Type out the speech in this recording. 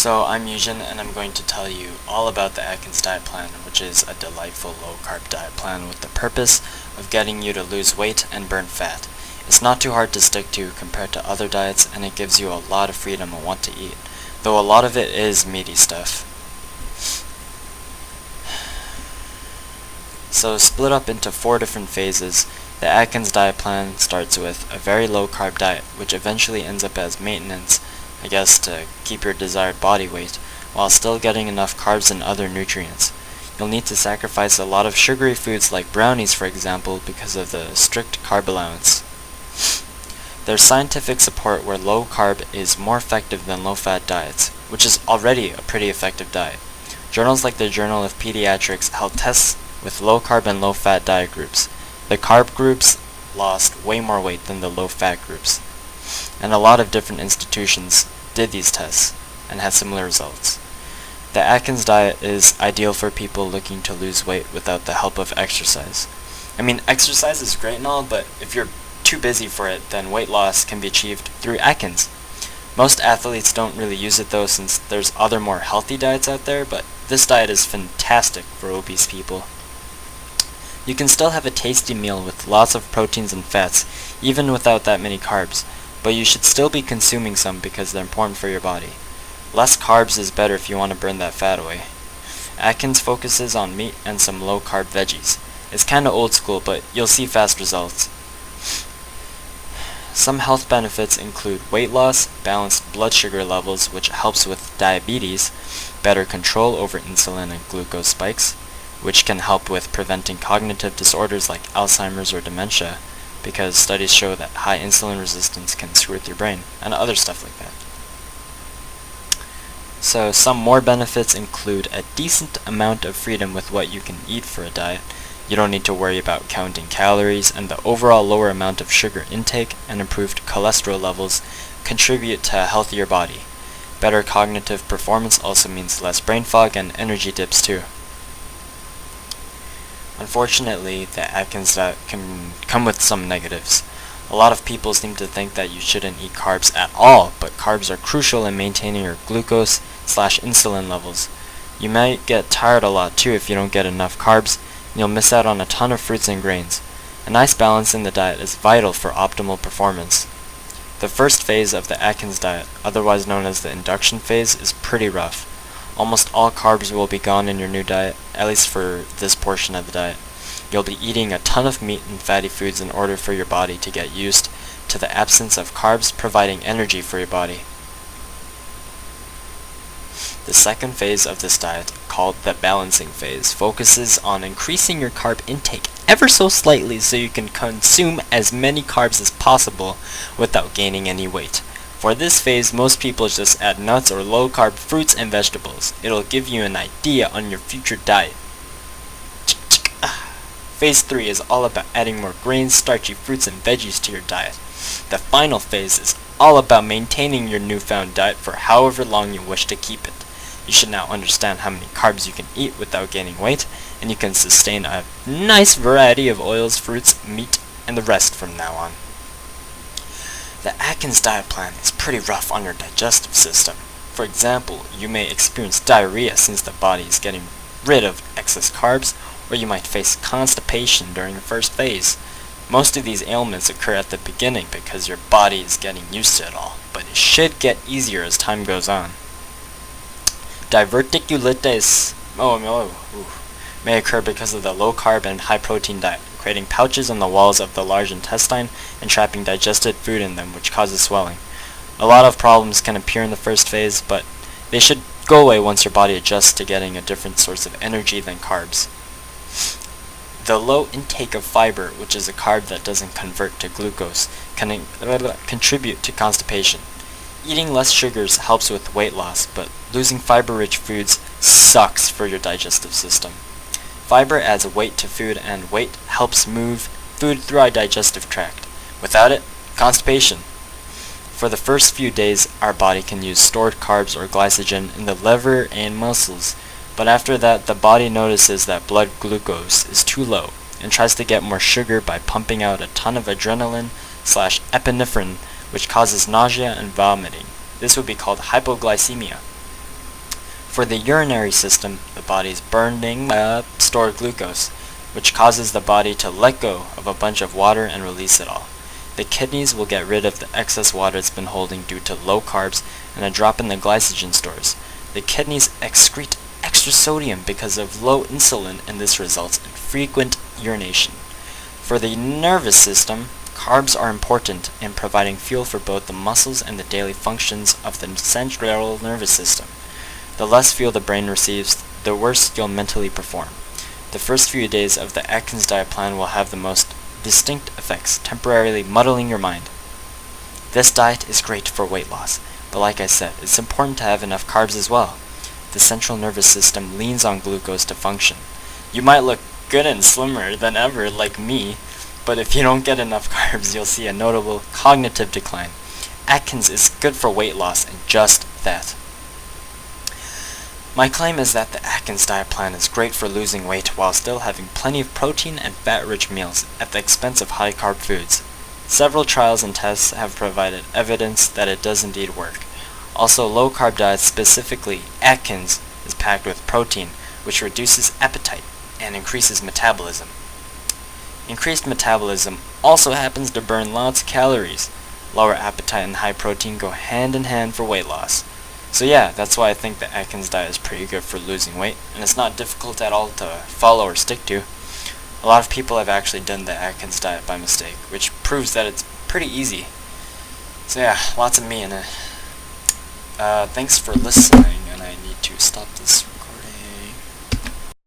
So I'm Yujin, and I'm going to tell you all about the Atkins diet plan, which is a delightful low-carb diet plan with the purpose of getting you to lose weight and burn fat. It's not too hard to stick to compared to other diets, and it gives you a lot of freedom on what to eat, though a lot of it is meaty stuff. So split up into 4 different phases, the Atkins diet plan starts with a very low-carb diet, which eventually ends up as maintenance, I guess, to keep your desired body weight, while still getting enough carbs and other nutrients. You'll need to sacrifice a lot of sugary foods like brownies, for example, because of the strict carb allowance. There's scientific support where low carb is more effective than low-fat diets, which is already a pretty effective diet. Journals like the Journal of Pediatrics held tests with low-carb and low-fat diet groups. The carb groups lost way more weight than the low-fat groups, and a lot of different institutions did these tests and had similar results. The Atkins diet is ideal for people looking to lose weight without the help of exercise. I mean, exercise is great and all, but if you're too busy for it, then weight loss can be achieved through Atkins. Most athletes don't really use it though, since there's other more healthy diets out there, but this diet is fantastic for obese people. You can still have a tasty meal with lots of proteins and fats, even without that many carbs, but you should still be consuming some because they're important for your body. Less carbs is better if you want to burn that fat away. Atkins focuses on meat and some low-carb veggies. It's kinda old school, but you'll see fast results. Some health benefits include weight loss, balanced blood sugar levels, which helps with diabetes, better control over insulin and glucose spikes, which can help with preventing cognitive disorders like Alzheimer's or dementia, because studies show that high insulin resistance can screw with your brain, and other stuff like that. So some more benefits include a decent amount of freedom with what you can eat for a diet. You don't need to worry about counting calories, and the overall lower amount of sugar intake and improved cholesterol levels contribute to a healthier body. Better cognitive performance also means less brain fog and energy dips too. Unfortunately, the Atkins diet can come with some negatives. A lot of people seem to think that you shouldn't eat carbs at all, but carbs are crucial in maintaining your glucose/insulin levels. You might get tired a lot too if you don't get enough carbs, and you'll miss out on a ton of fruits and grains. A nice balance in the diet is vital for optimal performance. The first phase of the Atkins diet, otherwise known as the induction phase, is pretty rough. Almost all carbs will be gone in your new diet, at least for this portion of the diet. You'll be eating a ton of meat and fatty foods in order for your body to get used to the absence of carbs providing energy for your body. The second phase of this diet, called the balancing phase, focuses on increasing your carb intake ever so slightly so you can consume as many carbs as possible without gaining any weight. For this phase, most people just add nuts or low-carb fruits and vegetables. It'll give you an idea on your future diet. Phase 3 is all about adding more grains, starchy fruits, and veggies to your diet. The final phase is all about maintaining your newfound diet for however long you wish to keep it. You should now understand how many carbs you can eat without gaining weight, and you can sustain a nice variety of oils, fruits, meat, and the rest from now on. The Atkins diet plan is pretty rough on your digestive system. For example, you may experience diarrhea since the body is getting rid of excess carbs, or you might face constipation during the first phase. Most of these ailments occur at the beginning because your body is getting used to it all, but it should get easier as time goes on. Diverticulitis may occur because of the low-carb and high-protein diet, creating pouches on the walls of the large intestine and trapping digested food in them, which causes swelling. A lot of problems can appear in the first phase, but they should go away once your body adjusts to getting a different source of energy than carbs. The low intake of fiber, which is a carb that doesn't convert to glucose, can contribute to constipation. Eating less sugars helps with weight loss, but losing fiber-rich foods sucks for your digestive system. Fiber adds weight to food, and weight helps move food through our digestive tract. Without it, constipation. For the first few days, our body can use stored carbs or glycogen in the liver and muscles, but after that, the body notices that blood glucose is too low and tries to get more sugar by pumping out a ton of adrenaline/epinephrine, which causes nausea and vomiting. This would be called hypoglycemia. For the urinary system, the body's burning stored glucose, which causes the body to let go of a bunch of water and release it all. The kidneys will get rid of the excess water it's been holding due to low carbs and a drop in the glycogen stores. The kidneys excrete extra sodium because of low insulin, and this results in frequent urination. For the nervous system, carbs are important in providing fuel for both the muscles and the daily functions of the central nervous system. The less fuel the brain receives, the worse you'll mentally perform. The first few days of the Atkins diet plan will have the most distinct effects, temporarily muddling your mind. This diet is great for weight loss, but like I said, it's important to have enough carbs as well. The central nervous system leans on glucose to function. You might look good and slimmer than ever like me, but if you don't get enough carbs, you'll see a notable cognitive decline. Atkins is good for weight loss and just that. My claim is that the Atkins diet plan is great for losing weight while still having plenty of protein and fat-rich meals at the expense of high-carb foods. Several trials and tests have provided evidence that it does indeed work. Also, low-carb diets, specifically Atkins, is packed with protein, which reduces appetite and increases metabolism. Increased metabolism also happens to burn lots of calories. Lower appetite and high protein go hand in hand for weight loss. So yeah, that's why I think the Atkins diet is pretty good for losing weight, and it's not difficult at all to follow or stick to. A lot of people have actually done the Atkins diet by mistake, which proves that it's pretty easy. So yeah, lots of me in it. Thanks for listening, and I need to stop this